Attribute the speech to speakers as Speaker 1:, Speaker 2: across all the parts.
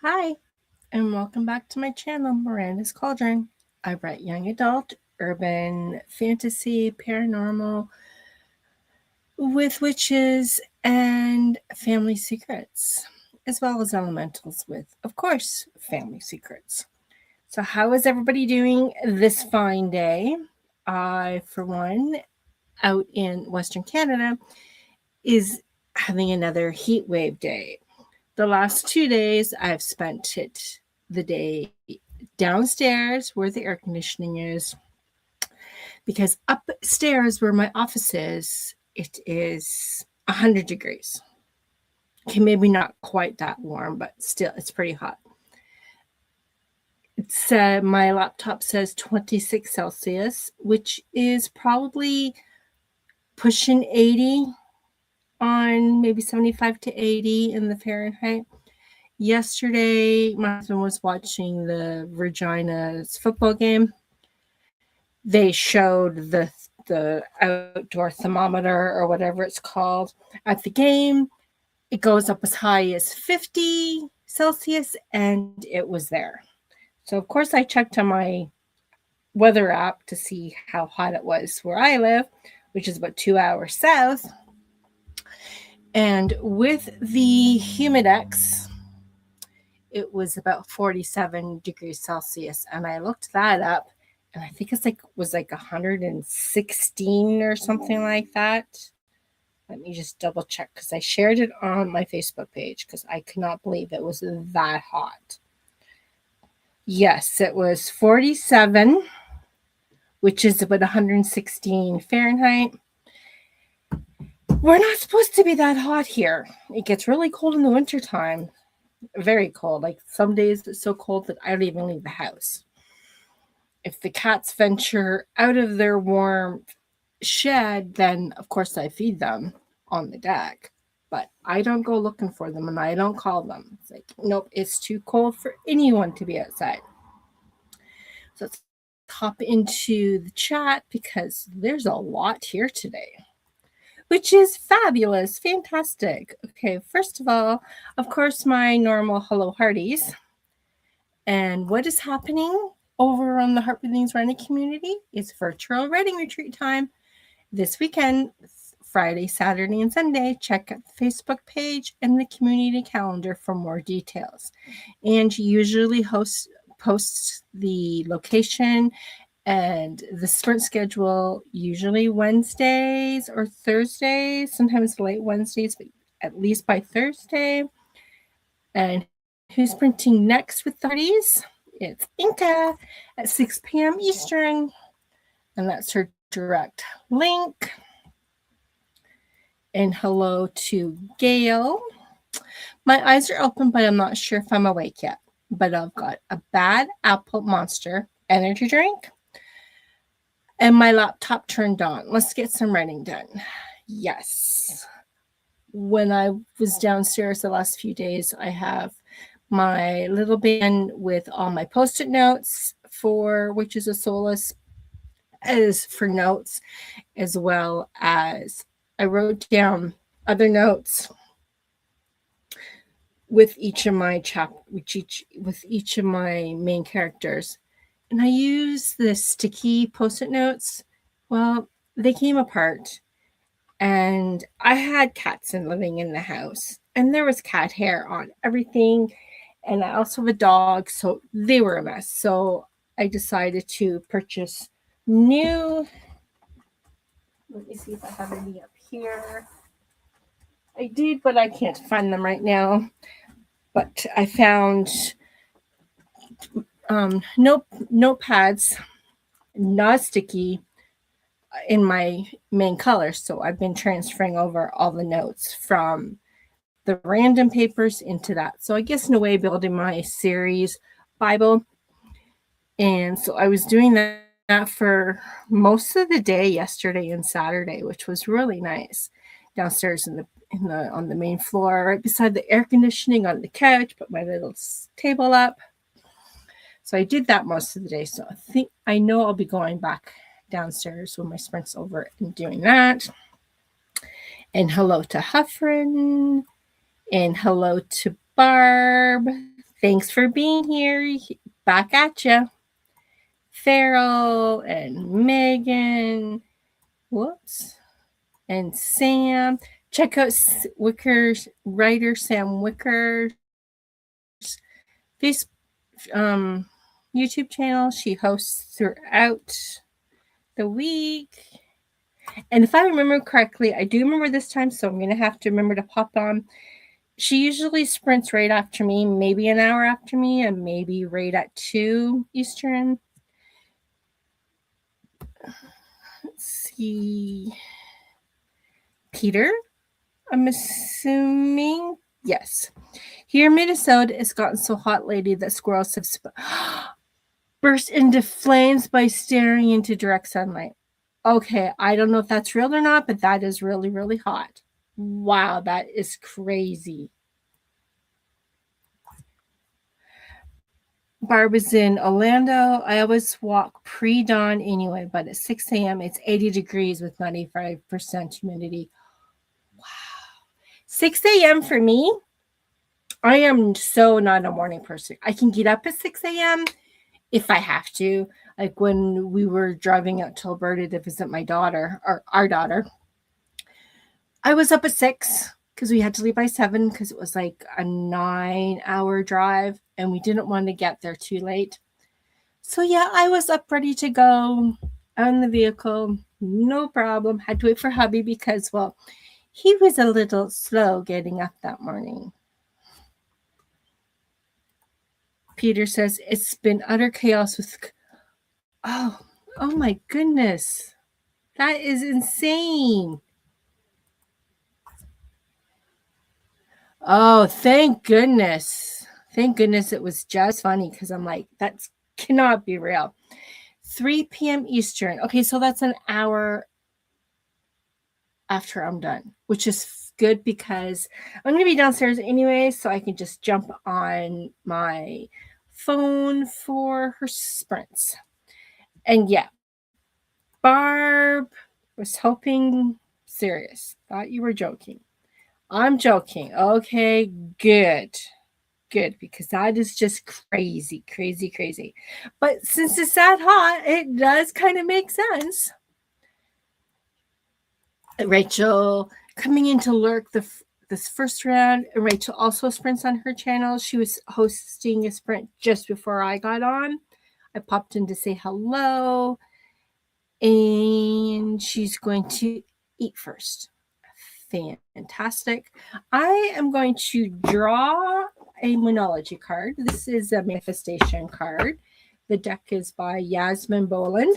Speaker 1: Hi, and welcome back to my channel, Miranda's Cauldron. I write young adult, urban, fantasy, paranormal, with witches, and family secrets, as well as elementals with, of course, family secrets. So, how is everybody doing this fine day? I, for one, out in Western Canada, is having another heat wave day. The last 2 days, I've spent the day downstairs where the air conditioning is, because upstairs where my office is, it is 100 degrees. Okay, maybe not quite that warm, but still, it's pretty hot. It's my laptop says 26 Celsius, which is probably pushing 80 on maybe 75 to 80 in the Fahrenheit. Yesterday, my husband was watching the Regina's football game. They showed the outdoor thermometer or whatever it's called at the game. It goes up as high as 50 Celsius, and it was there. So, of course, I checked on my weather app to see how hot it was where I live, which is about 2 hours south. And with the humidex, it was about 47 degrees Celsius. And I looked that up, and I think was like 116 or something like that. Let me just double check, because I shared it on my Facebook page, because I could not believe it was that hot. Yes, it was 47, which is about 116 Fahrenheit. We're not supposed to be that hot here. It gets really cold in the wintertime. Very cold. Like some days it's so cold that I don't even leave the house. If the cats venture out of their warm shed, then of course I feed them on the deck. But I don't go looking for them, and I don't call them. It's like, nope, it's too cold for anyone to be outside. So let's hop into the chat, because there's a lot here today, which is fabulous, fantastic. Okay, first of all, of course, my normal hello hearties. And what is happening over on the Heart Breathings Running community is virtual writing retreat time this weekend, Friday, Saturday, and Sunday. Check out the Facebook page and the community calendar for more details. And usually posts the location and the sprint schedule, usually Wednesdays or Thursdays, sometimes late Wednesdays, but at least by Thursday. And who's sprinting next with 30s? It's Inca at 6 p.m. Eastern, and that's her direct link. And hello to Gail. My eyes are open, but I'm not sure if I'm awake yet. But I've got a Bad Apple Monster energy drink, and my laptop turned on. Let's get some writing done. Yes. When I was downstairs the last few days, I have my little bin with all my Post-it notes for Witches of Solace, as for notes, as well as I wrote down other notes with each of my with each of my main characters. And I use the sticky Post-it notes. Well, they came apart, and I had cats living in the house, and there was cat hair on everything. And I also have a dog, so they were a mess. So I decided to purchase new. Let me see if I have any up here. I did, but I can't find them right now. But I found notepads, not sticky, in my main color. So I've been transferring over all the notes from the random papers into that. So I guess in a way building my series Bible. And so I was doing that for most of the day yesterday and Saturday, which was really nice. Downstairs on the main floor, right beside the air conditioning on the couch, put my little table up. So I did that most of the day. So I know I'll be going back downstairs when my sprint's over and doing that. And hello to Huffrin. And hello to Barb. Thanks for being here. Back at ya. Farrell and Megan. Whoops. And Sam. Check out Wicker's writer Sam Wicker's face YouTube channel. She hosts throughout the week. And if I remember correctly, I do remember this time, so I'm going to have to remember to pop on. She usually sprints right after me, maybe an hour after me, and maybe right at 2 Eastern. Let's see. Peter, I'm assuming. Yes. Here in Minnesota, it's gotten so hot lately that squirrels have burst into flames by staring into direct sunlight. Okay, I don't know if that's real or not, but that is really, really hot. Wow, that is crazy. Barb is in Orlando. I always walk pre-dawn anyway, but at 6 a.m. it's 80 degrees with 95% humidity. Wow. 6 a.m. for me, I am so not a morning person. I can get up at 6 a.m. if I have to. Like when we were driving out to Alberta to visit my daughter, or our daughter, I was up at 6 because we had to leave by 7 because it was like a 9-hour drive and we didn't want to get there too late. So yeah, I was up ready to go on the vehicle. No problem. Had to wait for hubby because, well, he was a little slow getting up that morning. Peter says it's been utter chaos with... Oh my goodness. That is insane. Oh, thank goodness. Thank goodness it was just funny because I'm like, that cannot be real. 3 p.m. Eastern. Okay, so that's an hour after I'm done, which is good because I'm going to be downstairs anyway, so I can just jump on my phone for her sprints. And yeah, Barb was hoping serious. Thought you were joking. I'm joking. Okay, good. Good, because that is just crazy, crazy, crazy. But since it's that hot, it does kind of make sense. Rachel coming in to lurk this first round. Rachel also sprints on her channel. She was hosting a sprint just before I got on. I popped in to say hello. And she's going to eat first. Fantastic. I am going to draw a Monology card. This is a manifestation card. The deck is by Yasmin Boland.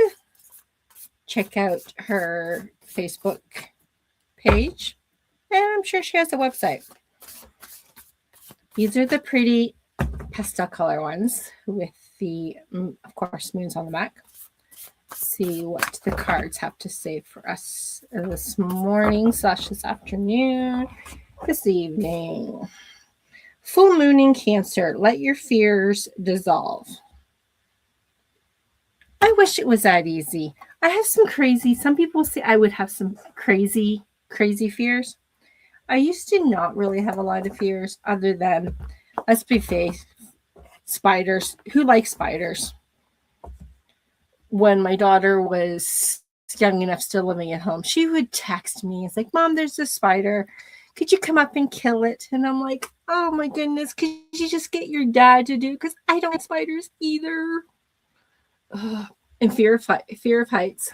Speaker 1: Check out her Facebook page. And I'm sure she has a website. These are the pretty pastel color ones with the, of course, moons on the back. Let's see what the cards have to say for us this morning / this afternoon, this evening. Full moon in Cancer. Let your fears dissolve. I wish it was that easy. I have some people say I would have some crazy fears. I used to not really have a lot of fears other than, let's be fair, spiders. Who likes spiders? When my daughter was young enough, still living at home, she would text me. It's like, Mom, there's a spider. Could you come up and kill it? And I'm like, oh my goodness, could you just get your dad to do? Because I don't like spiders either. Ugh. And fear of heights,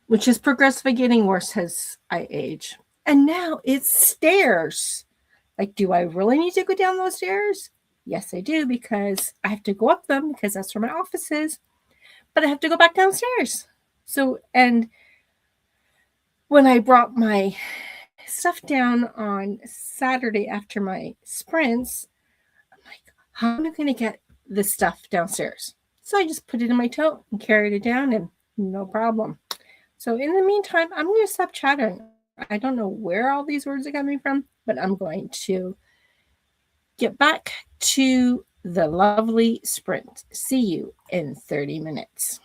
Speaker 1: which is progressively getting worse as I age. And now it's stairs. Like, do I really need to go down those stairs? Yes, I do, because I have to go up them because that's where my office is. But I have to go back downstairs. So, and when I brought my stuff down on Saturday after my sprints, I'm like, how am I going to get this stuff downstairs? So I just put it in my tote and carried it down, and no problem. So in the meantime, I'm going to stop chattering. I don't know where all these words are coming from, but I'm going to get back to the lovely sprint. See you in 30 minutes.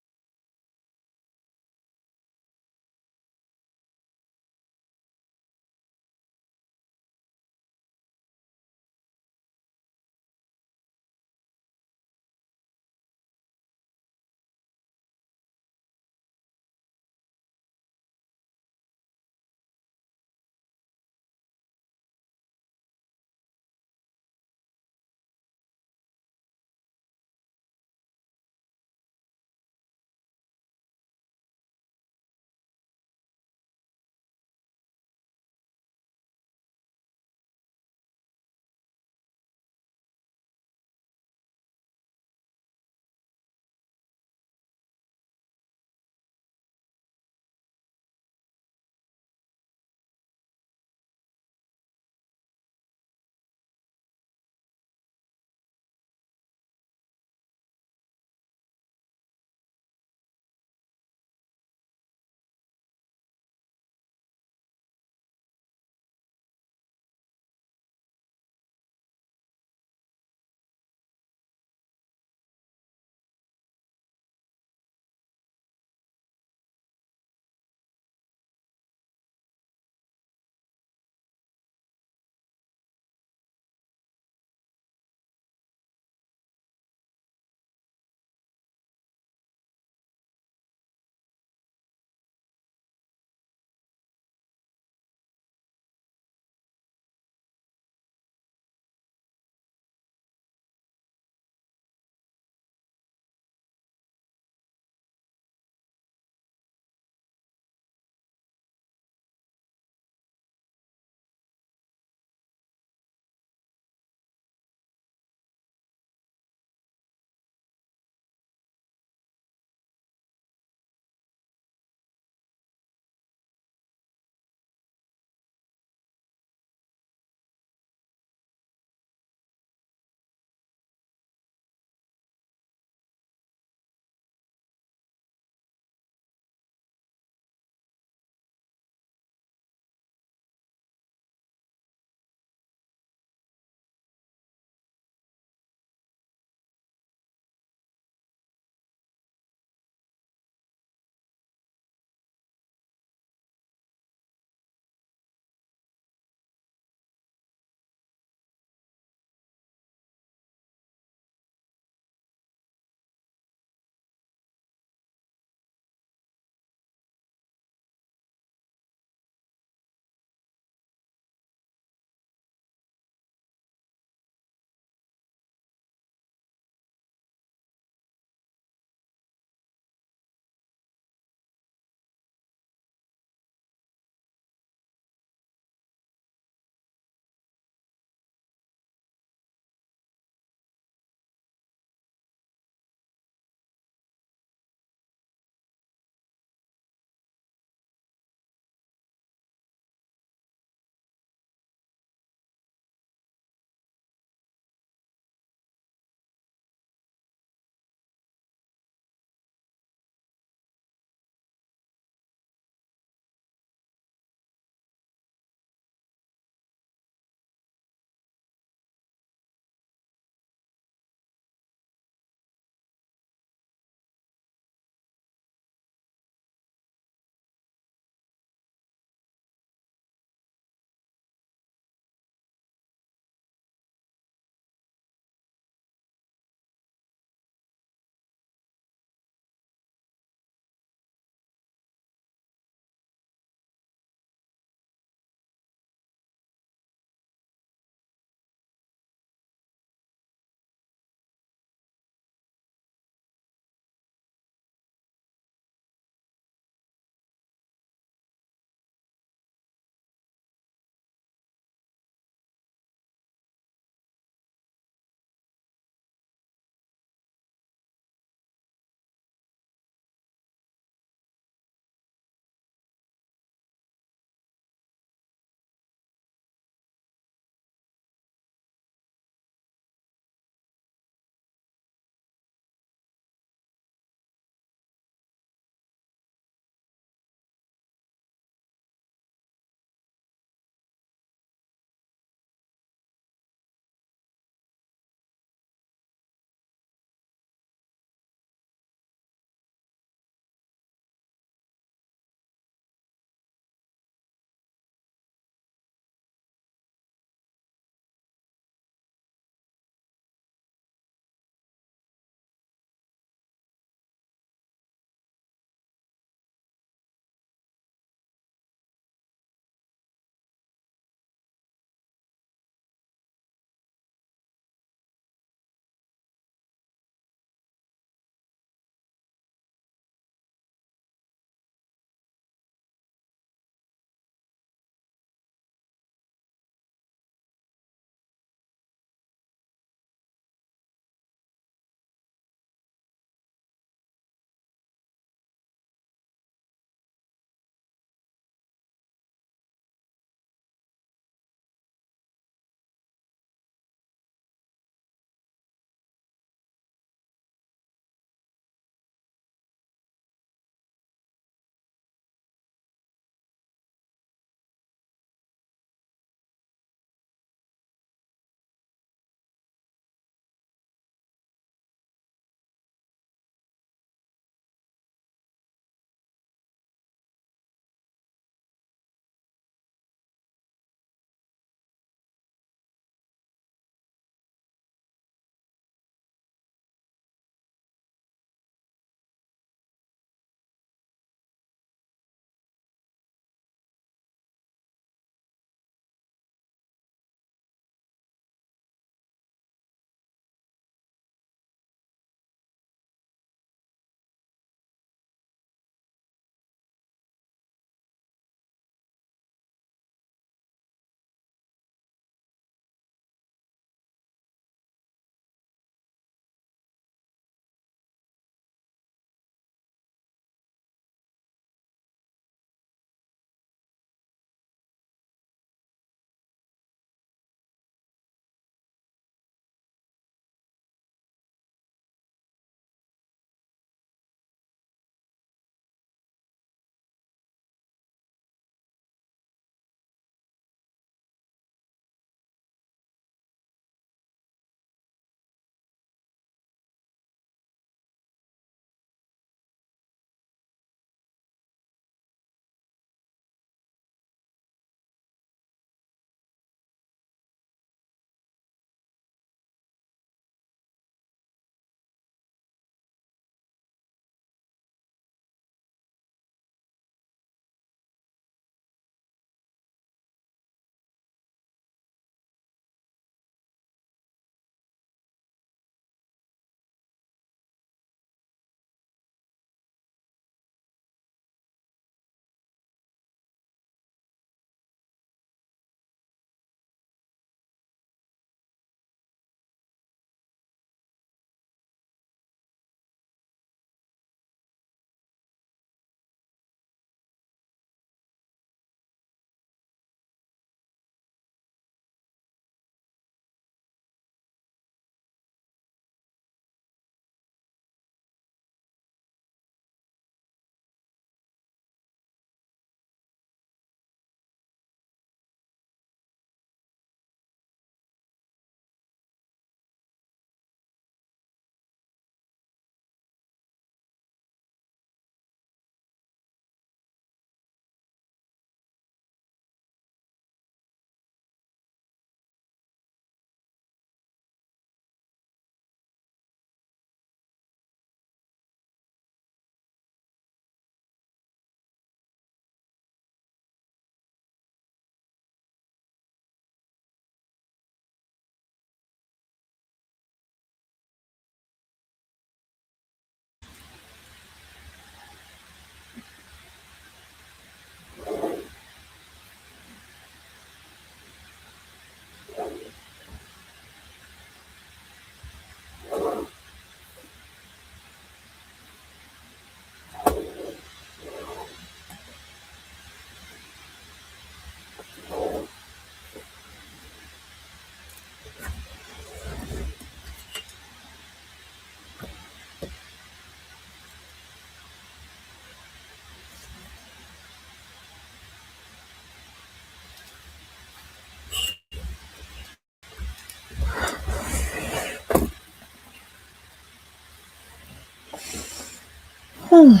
Speaker 1: And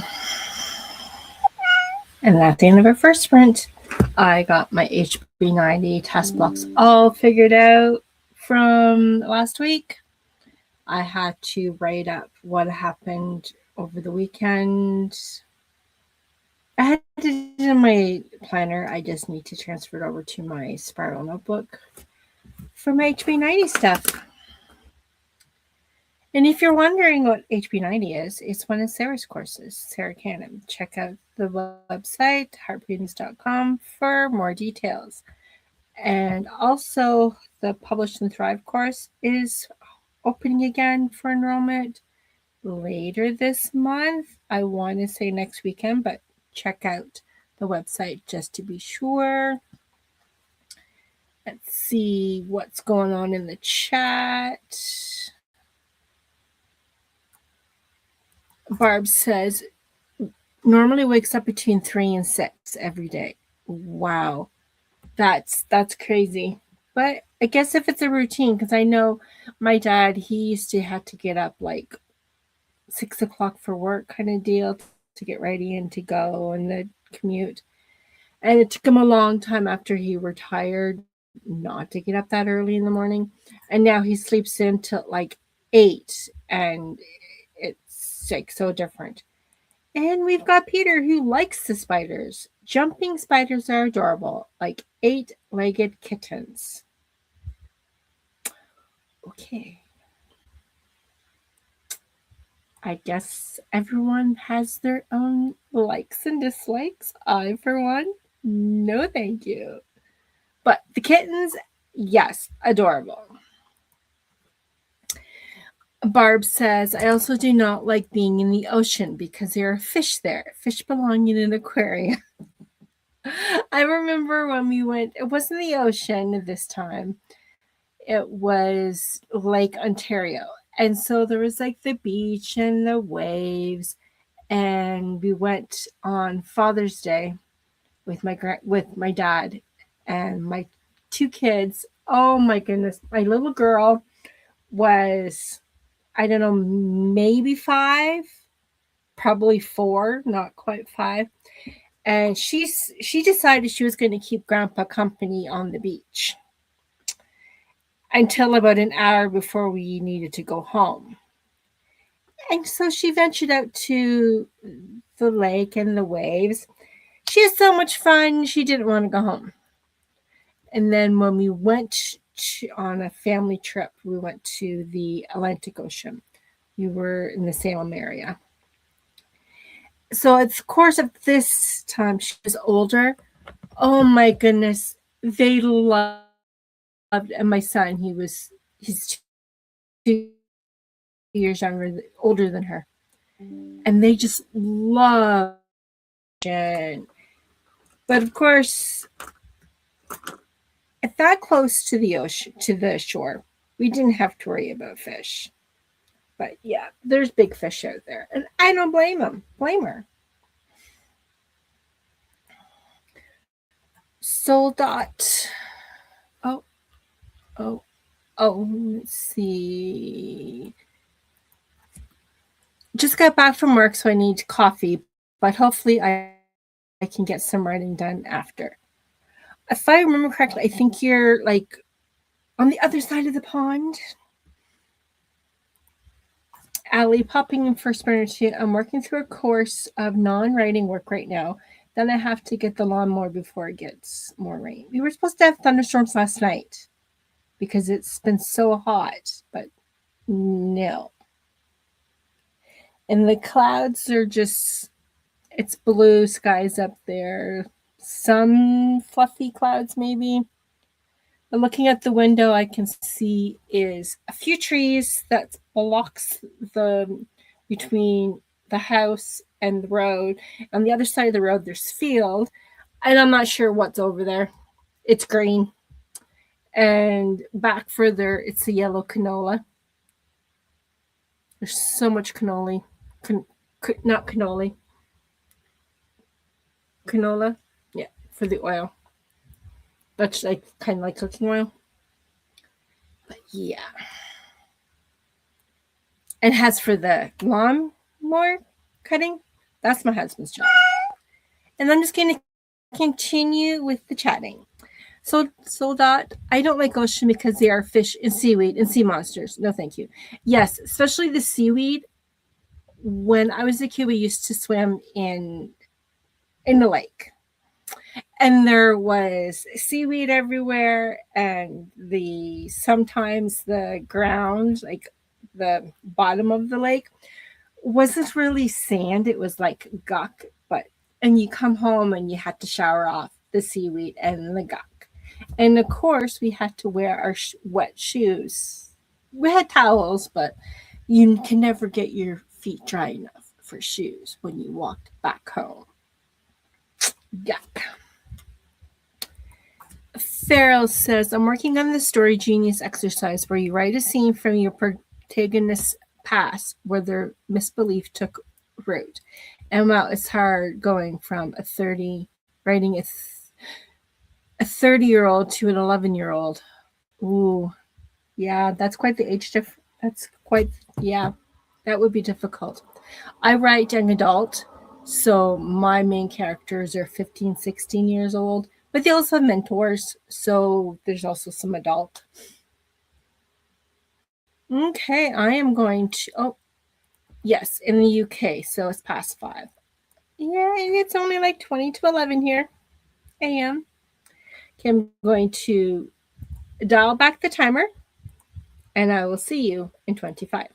Speaker 1: at the end of our first sprint, I got my HB90 test blocks all figured out from last week. I had to write up what happened over the weekend. I had it in my planner. I just need to transfer it over to my spiral notebook for my HB90 stuff. And if you're wondering what HB90 is, it's one of Sarah's courses, Sarah Cannon. Check out the website, heartbeatings.com, for more details. And also, the Publish and Thrive course is opening again for enrollment later this month. I want to say next weekend, but check out the website just to be sure. Let's see what's going on in the chat. Barb says, normally wakes up between 3 and 6 every day. Wow. That's crazy. But I guess if it's a routine, because I know my dad, he used to have to get up like 6 o'clock for work kind of deal to get ready and to go and the commute. And it took him a long time after he retired not to get up that early in the morning. And now he sleeps in till like 8, and it's like so different. And we've got Peter, who likes the spiders. Jumping spiders are adorable, like 8-legged kittens. Okay. I guess everyone has their own likes and dislikes. I, for one, no thank you. But the kittens, yes, adorable. Barb says, I also do not like being in the ocean because there are fish there. Fish belong in an aquarium. I remember when we went, it wasn't the ocean this time. It was Lake Ontario. And so there was like the beach and the waves. And we went on Father's Day with my dad and my 2 kids. Oh my goodness. My little girl was, I don't know, maybe 5, probably 4, not quite 5. And she decided she was going to keep Grandpa company on the beach until about an hour before we needed to go home. And so she ventured out to the lake and the waves. She had so much fun, she didn't want to go home. And then when we went on a family trip, we went to the Atlantic Ocean. We were in the Salem area. So of course, at this time, she was older. Oh my goodness. They loved, and my son, he's 2 years older than her. And they just loved it. But of course, if that close to the ocean, to the shore, we didn't have to worry about fish. But yeah, there's big fish out there. And I don't blame her. Soldot. Oh, let's see. Just got back from work, so I need coffee, but hopefully I can get some writing done after. If I remember correctly, I think you're like on the other side of the pond. Allie, popping in for Sprinter 2. I'm working through a course of non-writing work right now. Then I have to get the lawnmower before it gets more rain. We were supposed to have thunderstorms last night because it's been so hot, but no. And the clouds are just, it's blue skies up there. Some fluffy clouds maybe. But looking at the window, I can see is a few trees that blocks the between the house and the road. On the other side of the road, there's field, and I'm not sure what's over there. It's green. And back further, it's the yellow canola. There's so much cannoli. Not cannoli. Canola. Yeah, for the oil. That's like kind of like cooking oil. But yeah. And as for the lawnmower cutting, That's my husband's job. And I'm just going to continue with the chatting. So Dot, I don't like ocean because they are fish and seaweed and sea monsters. No, thank you. Yes, especially the seaweed. When I was a kid, we used to swim in the lake, and there was seaweed everywhere, and the sometimes the ground, like the bottom of the lake, wasn't really sand. It was like gunk, but and you come home and you had to shower off the seaweed and the gunk. And of course, we had to wear our wet shoes. We had towels, but you can never get your feet dry enough for shoes when you walked back home. Yuck. Farrell says, I'm working on the story genius exercise where you write a scene from your protagonist's past where their misbelief took root. And wow, it's hard going from writing a 30-year-old to an 11-year-old. Ooh, yeah, that's quite the age diff. That's quite, yeah, that would be difficult. I write young adult, so my main characters are 15, 16 years old, but they also have mentors, so there's also some adult. Okay, I am going to, oh, yes, in the UK, so it's past 5. Yeah, and it's only like 20 to 11 here a.m. Okay, I'm going to dial back the timer, and I will see you in 25.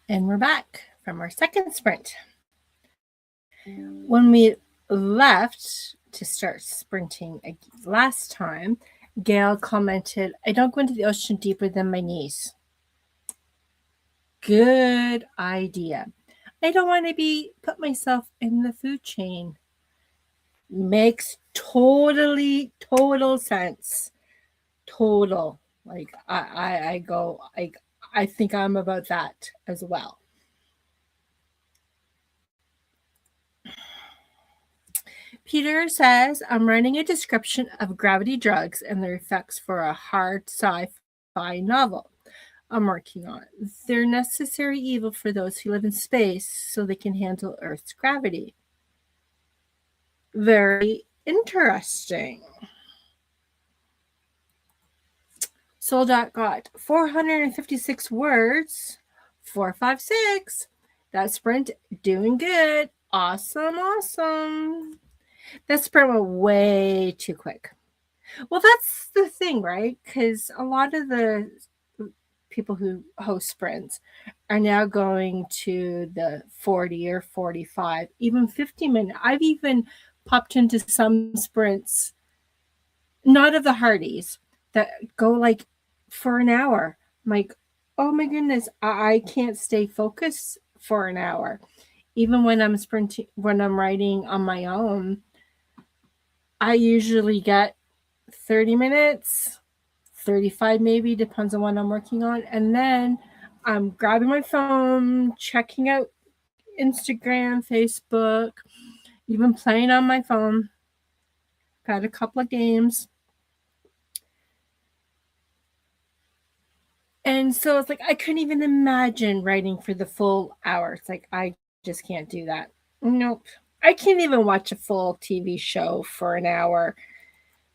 Speaker 1: And we're back from our second sprint. When we left to start sprinting last time, Gail commented, "I don't go into the ocean deeper than my knees." Good idea. I don't want to put myself in the food chain. Makes total sense. Total. Like I go like I think I'm about that as well. Peter says, I'm writing a description of gravity drugs and their effects for a hard sci-fi novel I'm working on. They're necessary evil for those who live in space so they can handle Earth's gravity. Very interesting. Soldat got 456 words. 456. That sprint doing good. Awesome. That sprint went way too quick. Well, that's the thing, right? Because a lot of the people who host sprints are now going to the 40 or 45, even 50-minute. I've even popped into some sprints, not of the Hardys, that go like for an hour. I'm like, oh my goodness, I can't stay focused for an hour. Even when I'm sprinting, when I'm writing on my own, I usually get 30 minutes, 35 maybe, depends on what I'm working on. And then I'm grabbing my phone, checking out Instagram, Facebook, even playing on my phone. Got a couple of games. And so it's like, I couldn't even imagine writing for the full hour. It's like, I just can't do that. Nope. I can't even watch a full TV show for an hour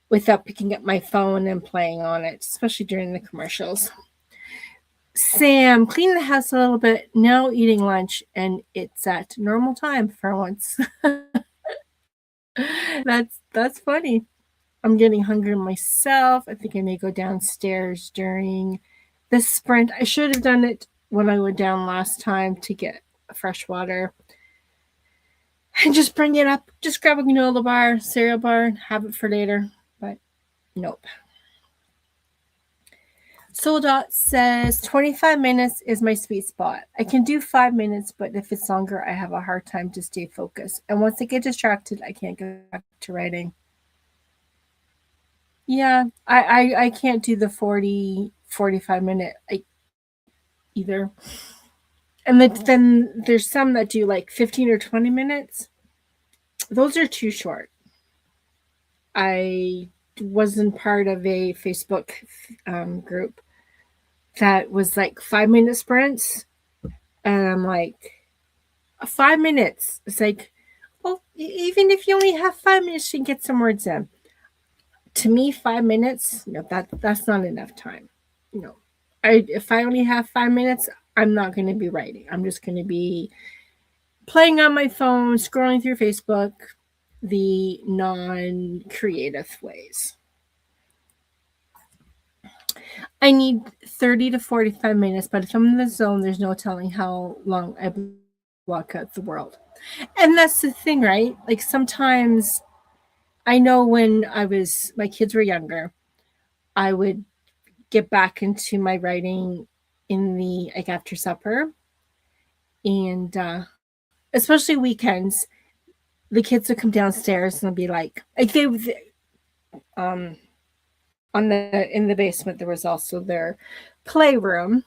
Speaker 1: without picking up my phone and playing on it, especially during the commercials. Sam, clean the house a little bit, now eating lunch, and it's at normal time for once. That's funny. I'm getting hungry myself. I think I may go downstairs during this sprint. I should have done it when I went down last time to get fresh water. And just bring it up. Just grab a granola bar, cereal bar, and have it for later. But nope. Soldat says 25 minutes is my sweet spot. I can do 5 minutes, but if it's longer, I have a hard time to stay focused. And once I get distracted, I can't go back to writing. Yeah, I can't do the 45 minute either. And then there's some that do like 15 or 20 minutes. Those are too short. I wasn't part of a Facebook group that was like 5-minute sprints. And I'm like, 5 minutes. It's like, well, even if you only have 5 minutes, you can get some words in. To me, 5 minutes, no, that's not enough time. No, if I only have 5 minutes, I'm not going to be writing. I'm just going to be playing on my phone, scrolling through Facebook, the non-creative ways. I need 30 to 45 minutes, but if I'm in the zone, there's no telling how long I block out the world. And that's the thing, right? Like sometimes I know when my kids were younger, I would get back into my writing in the like after supper, and especially weekends, the kids would come downstairs and be like they in the basement there was also their playroom,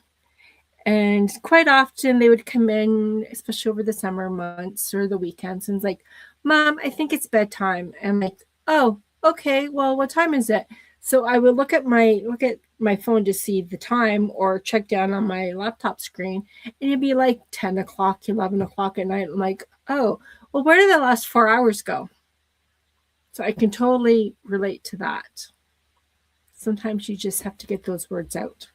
Speaker 1: and quite often they would come in, especially over the summer months or the weekends, and it's like, Mom, I think it's bedtime. And I'm like, oh, okay, well, what time is it? So I would look at my phone to see the time or check down on my laptop screen, and it'd be like 10 o'clock, 11 o'clock at night. I'm like, oh, well, where did the last 4 hours go? So I can totally relate to that. Sometimes you just have to get those words out.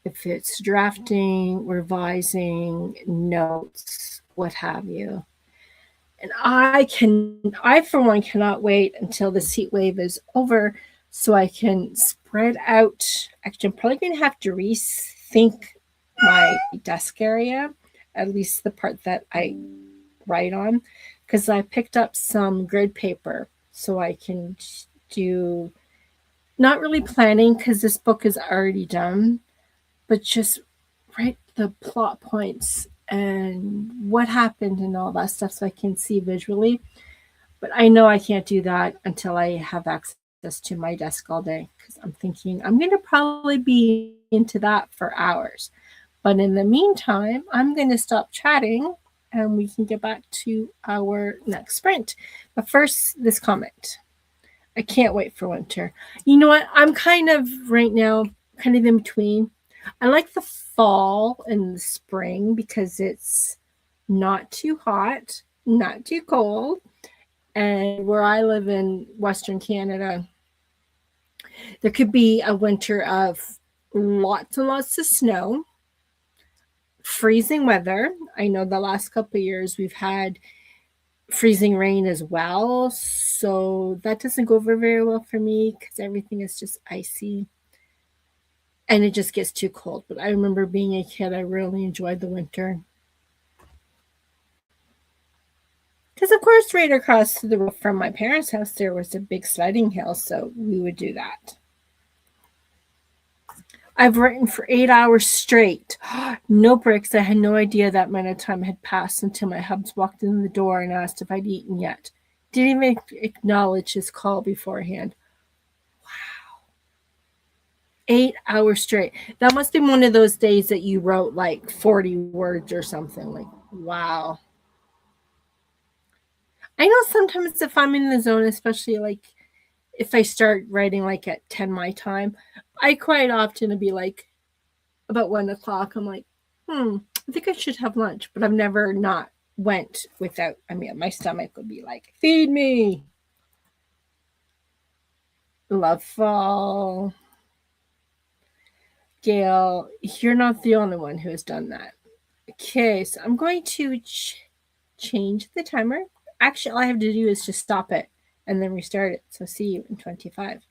Speaker 1: If it's drafting, revising, notes, what have you. And I for one cannot wait until this heat wave is over so I can spread out. Actually, I'm probably going to have to rethink my desk area, at least the part that I write on, because I picked up some grid paper so I can do not really planning because this book is already done, but just write the plot points and what happened and all that stuff so I can see visually. But I know I can't do that until I have access to my desk all day because I'm thinking I'm going to probably be into that for hours. But in the meantime, I'm going to stop chatting and we can get back to our next sprint. But first, this comment. I can't wait for winter. You know what? I'm kind of right now, kind of in between. I like the fall and the spring because it's not too hot, not too cold. And where I live in Western Canada, there could be a winter of lots and lots of snow, freezing weather. I know the last couple of years we've had freezing rain as well. So that doesn't go over very well for me because everything is just icy and it just gets too cold. But I remember being a kid, I really enjoyed the winter. Because, of course, right across the road from my parents' house, there was a big sledding hill. So we would do that. I've written for 8 hours straight. No breaks. I had no idea that amount of time had passed until my hubs walked in the door and asked if I'd eaten yet. Didn't even acknowledge his call beforehand. 8 hours straight. That must be one of those days that you wrote like 40 words or something. Like, wow. I know sometimes if I'm in the zone, especially like if I start writing like at 10 my time, I quite often will be like about 1 o'clock. I'm like, I think I should have lunch, but I've never not went without. I mean, my stomach would be like, feed me. Love fall. Gail, you're not the only one who has done that. Okay, so I'm going to change the timer. Actually, all I have to do is just stop it and then restart it. So see you in 25.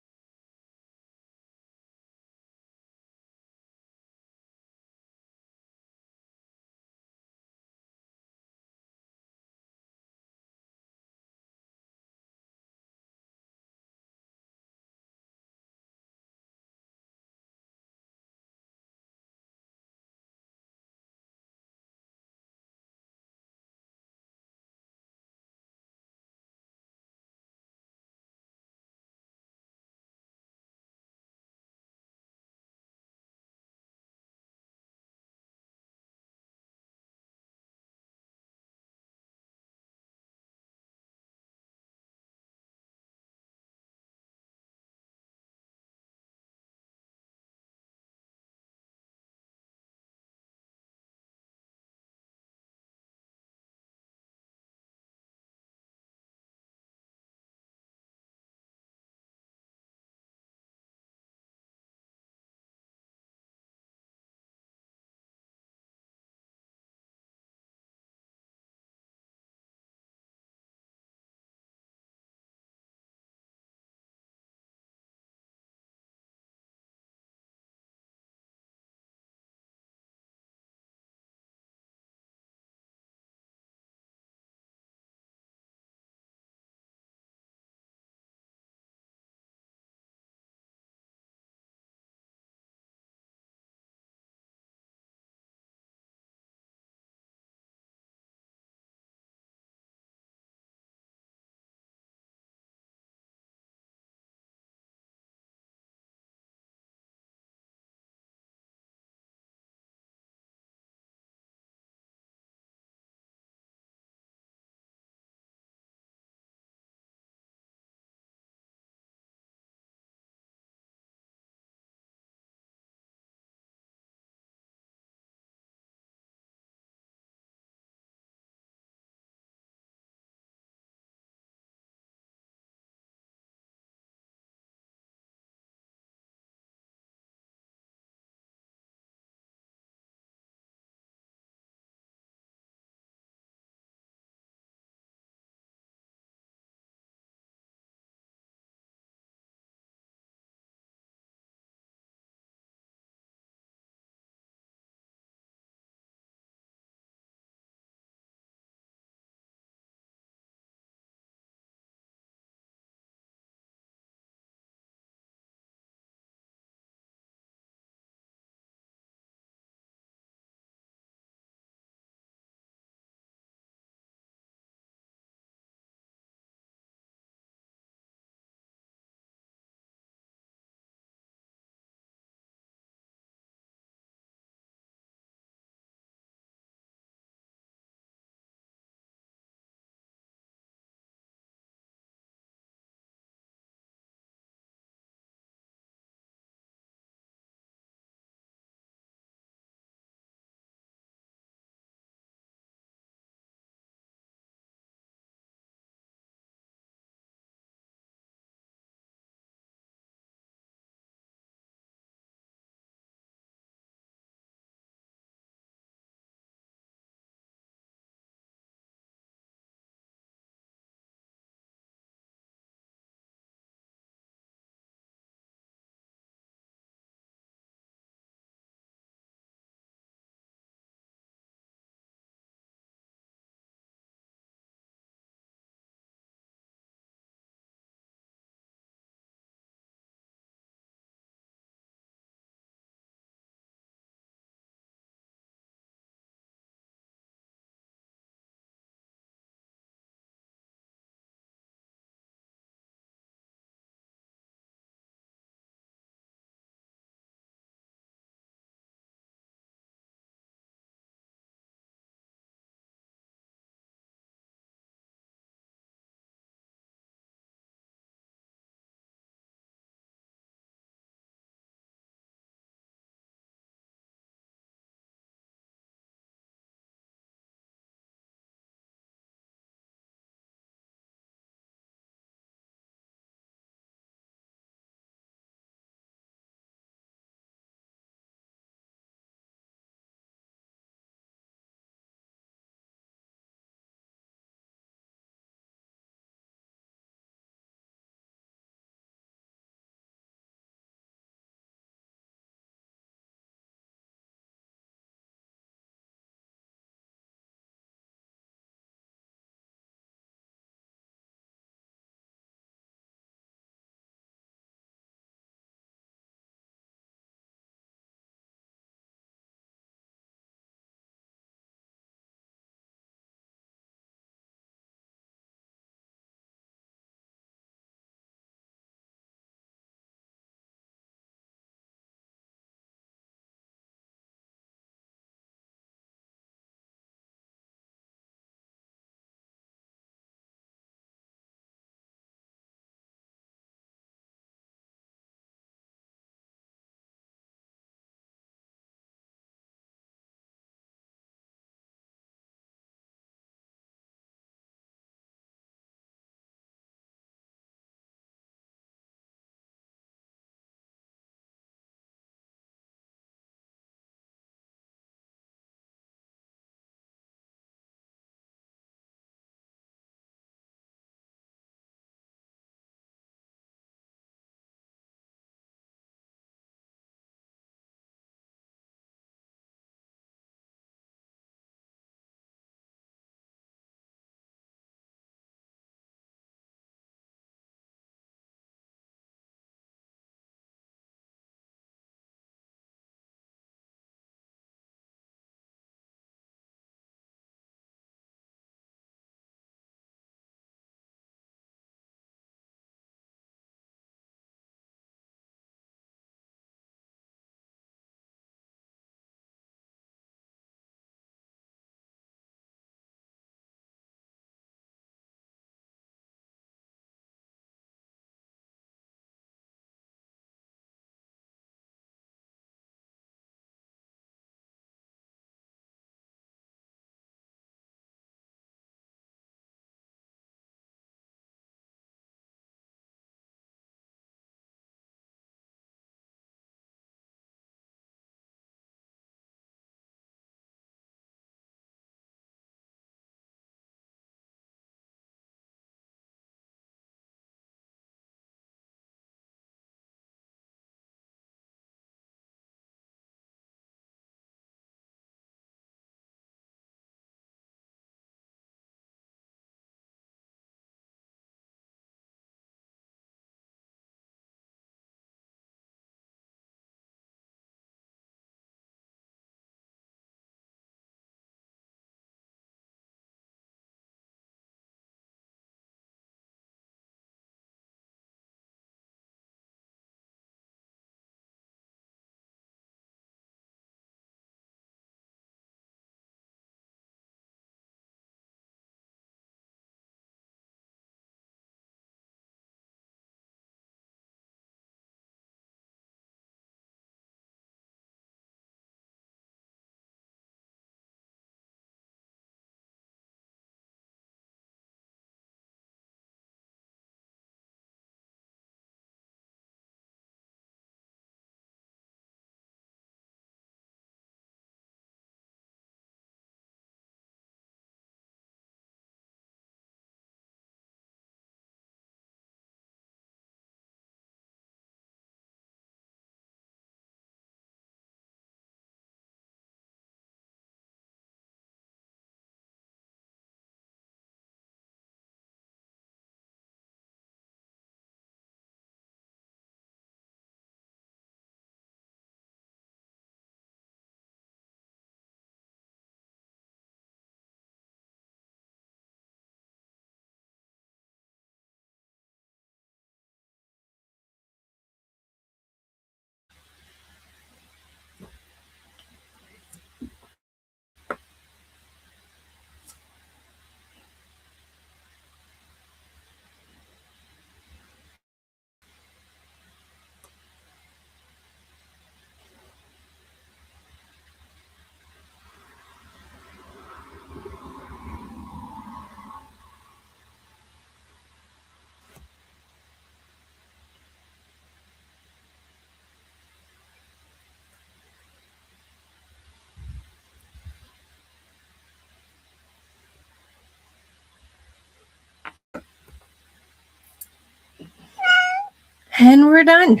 Speaker 1: And we're done.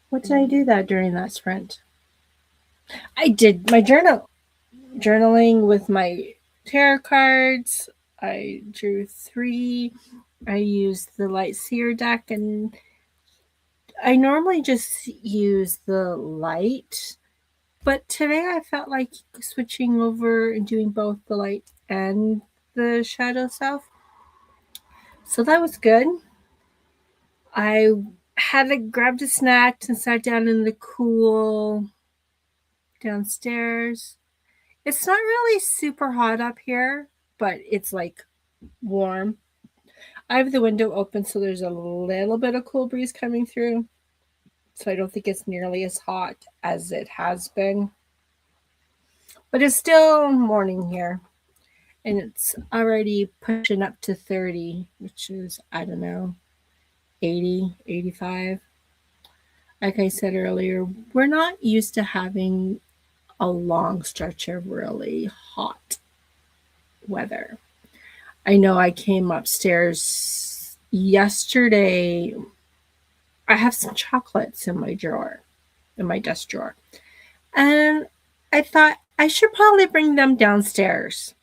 Speaker 1: What did I do that during that sprint? I did my journaling with my tarot cards. I drew 3. I used the light seer deck, and I normally just use the light, but today I felt like switching over and doing both the light and the shadow stuff. So that was good. I grabbed a snack and sat down in the cool downstairs. It's not really super hot up here, but it's like warm. I have the window open so there's a little bit of cool breeze coming through. So I don't think it's nearly as hot as it has been. But it's still morning here. And it's already pushing up to 30, which is, I don't know, 80, 85. Like I said earlier, we're not used to having a long stretch of really hot weather. I know I came upstairs yesterday. I have some chocolates in my drawer, in my desk drawer. And I thought I should probably bring them downstairs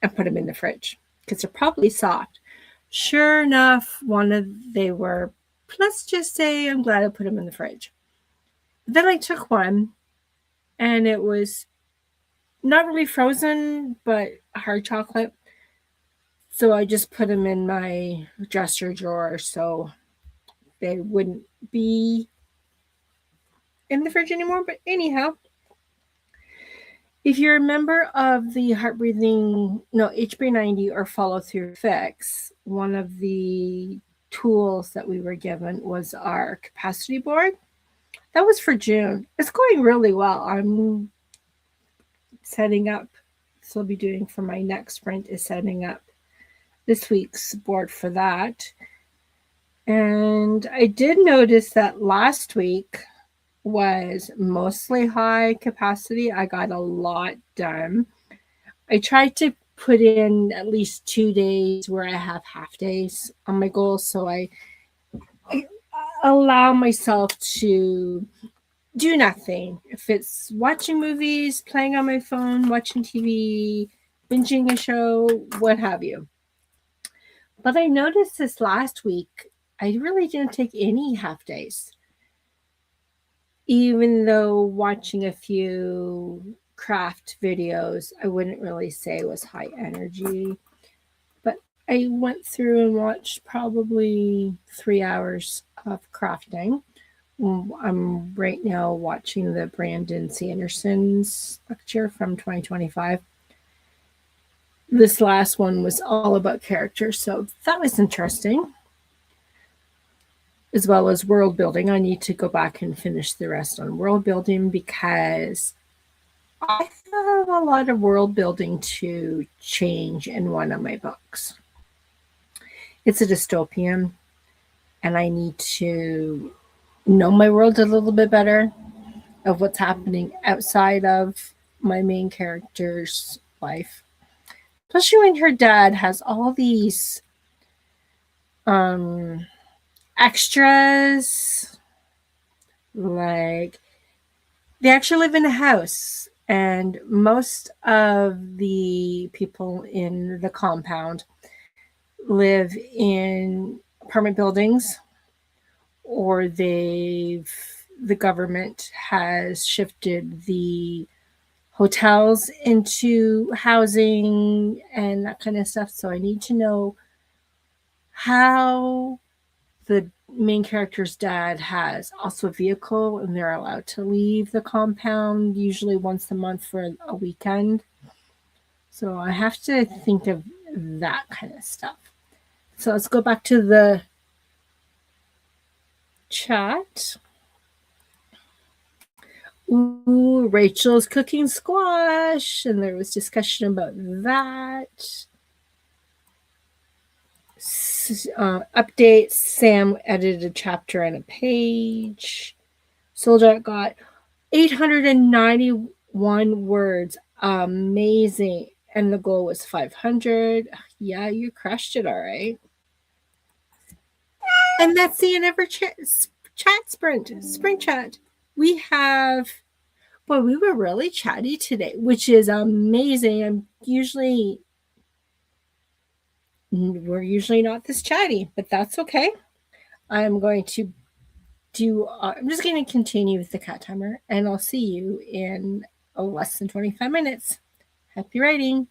Speaker 1: and put them in the fridge because they're probably soft. Sure enough, they were. Let's just say I'm glad I put them in the fridge. Then I took one, and it was not really frozen, but hard chocolate. So I just put them in my dresser drawer so they wouldn't be in the fridge anymore. But anyhow, if you're a member of the HB90 or follow through fix, one of the tools that we were given was our capacity board. That was for June. It's going really well. I'm setting up, so I'll be doing for my next sprint is setting up this week's board for that. And I did notice that last week was mostly high capacity. I got a lot done. I tried to put in at least 2 days where I have half days on my goals, so I allow myself to do nothing. If it's watching movies, playing on my phone, watching TV, binging a show, what have you. But I noticed this last week, I really didn't take any half days. Even though watching a few craft videos, I wouldn't really say was high energy. But I went through and watched probably 3 hours of crafting. I'm right now watching the Brandon Sanderson's lecture from 2025. This last one was all about character, so that was interesting. As well as world building. I need to go back and finish the rest on world building because I have a lot of world building to change in one of my books. It's a dystopian, and I need to know my world a little bit better of what's happening outside of my main character's life. Especially when her dad has all these extras, like they actually live in a house, and most of the people in the compound live in apartment buildings, or the government has shifted the hotels into housing and that kind of stuff. So I need to know how the main character's dad has also a vehicle, and they're allowed to leave the compound usually once a month for a weekend. So I have to think of that kind of stuff. So let's go back to the chat. Ooh, Rachel's cooking squash, and there was discussion about that. Update, Sam edited a chapter and a page. Soldier got 891 words. Amazing. And the goal was 500. Yeah, you crushed it, all right. And that's the end of our chat spring chat. We have, boy, we were really chatty today, which is amazing. We're usually not this chatty, but that's okay. I'm going to I'm just going to continue with the cat timer, and I'll see you in less than 25 minutes. Happy writing.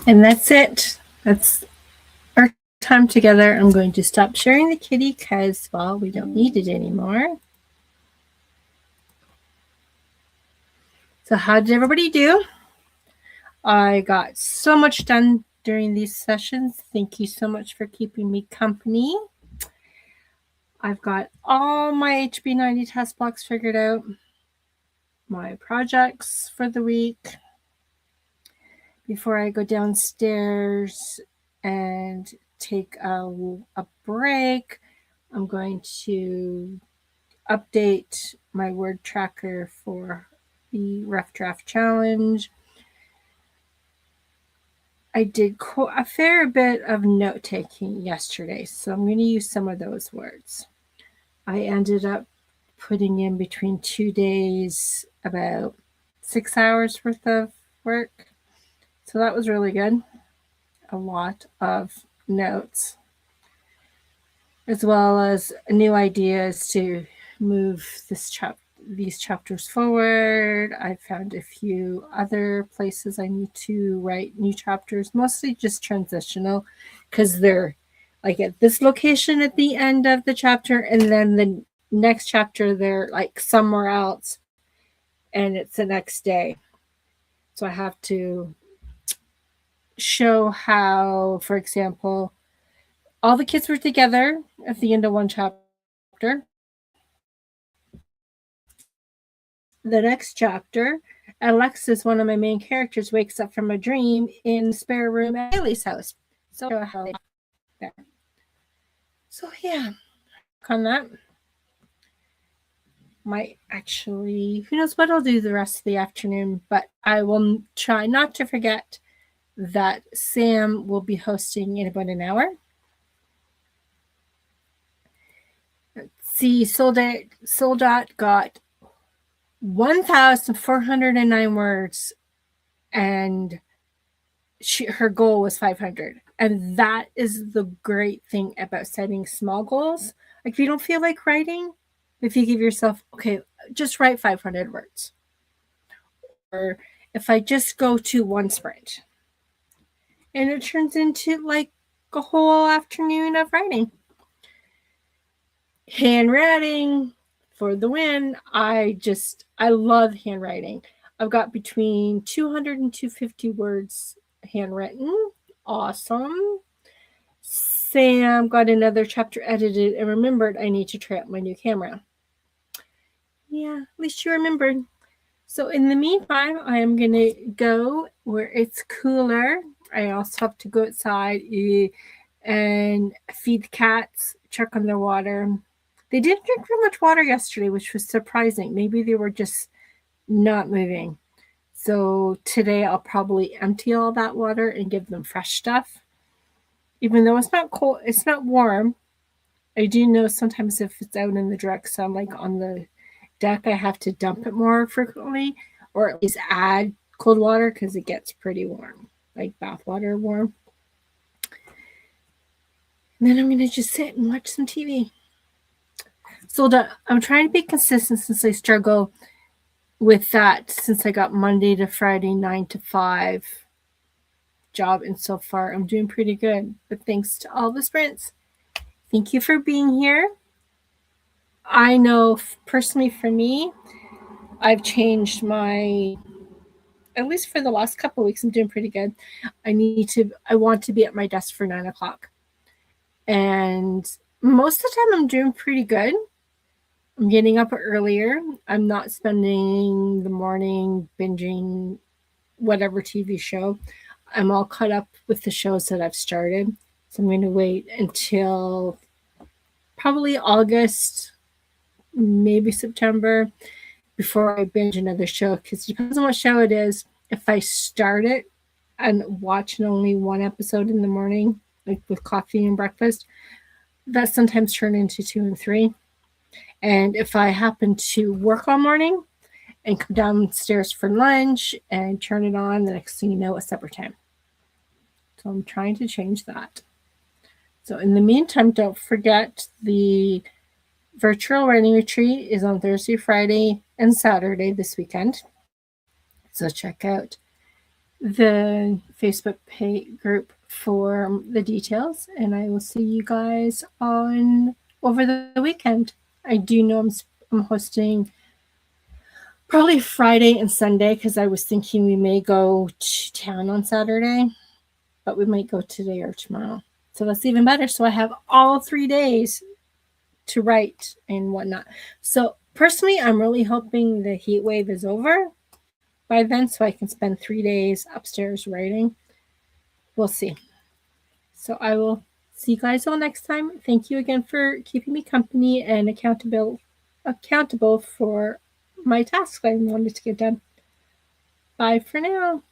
Speaker 1: And that's it. That's our time together. I'm going to stop sharing the kitty because, well, we don't need it anymore. So how did everybody do? I got so much done during these sessions. Thank you so much for keeping me company. I've got all my HB90 test blocks figured out, my projects for the week. Before I go downstairs and take a break, I'm going to update my word tracker for the Rough Draft Challenge. I did a fair bit of note taking yesterday, so I'm going to use some of those words. I ended up putting in between 2 days about 6 hours worth of work, so that was really good. A lot of notes, as well as new ideas to move these chapters forward. I found a few other places I need to write new chapters, mostly just transitional, because they're like at this location at the end of the chapter, and then the next chapter they're like somewhere else, and it's the next day. So I have to show how, for example, all the kids were together at the end of one chapter. The next chapter, Alexis, one of my main characters, wakes up from a dream in the spare room at Haley's house. So how they there. So yeah, on that. Might actually, who knows what I'll do the rest of the afternoon, but I will try not to forget that Sam will be hosting in about an hour. Let's see, Soldat got 1,409 words, and her goal was 500. And that is the great thing about setting small goals. Like if you don't feel like writing, if you give yourself, okay, just write 500 words. Or if I just go to one sprint. And it turns into like a whole afternoon of writing. Handwriting for the win. I love handwriting. I've got between 200 and 250 words handwritten. Awesome. Sam got another chapter edited and remembered I need to try out my new camera. Yeah, at least you remembered. So in the meantime, I am going to go where it's cooler. I also have to go outside and feed the cats, check on their water. They didn't drink very much water yesterday, which was surprising. Maybe they were just not moving. So today I'll probably empty all that water and give them fresh stuff. Even though it's not cold, it's not warm. I do know sometimes if it's out in the direct sun, like on the deck, I have to dump it more frequently, or at least add cold water because it gets pretty warm, like bath water warm. And then I'm going to just sit and watch some TV. So I'm trying to be consistent since I struggle with that since I got Monday to Friday 9 to 5 job, and so far I'm doing pretty good. But thanks to all the sprints. Thank you for being here. I know personally for me, I've changed at least for the last couple of weeks, I'm doing pretty good. I want to be at my desk for 9 o'clock. And most of the time I'm doing pretty good. I'm getting up earlier. I'm not spending the morning binging whatever TV show. I'm all caught up with the shows that I've started. So I'm going to wait until probably August, maybe September, before I binge another show, because it depends on what show it is. If I start it and watch only one episode in the morning, like with coffee and breakfast, that sometimes turn into 2 and 3. And if I happen to work all morning and come downstairs for lunch and turn it on, the next thing you know, it's supper time. So I'm trying to change that. So in the meantime, don't forget the virtual writing retreat is on Thursday, Friday, and Saturday this weekend. So check out the Facebook group for the details, and I will see you guys on over the weekend. I do know I'm hosting probably Friday and Sunday because I was thinking we may go to town on Saturday, but we might go today or tomorrow. So that's even better. So I have all 3 days to write and whatnot. So personally, I'm really hoping the heat wave is over by then so I can spend 3 days upstairs writing. We'll see. So I will see you guys all next time. Thank you again for keeping me company and accountable for my tasks I wanted to get done. Bye for now.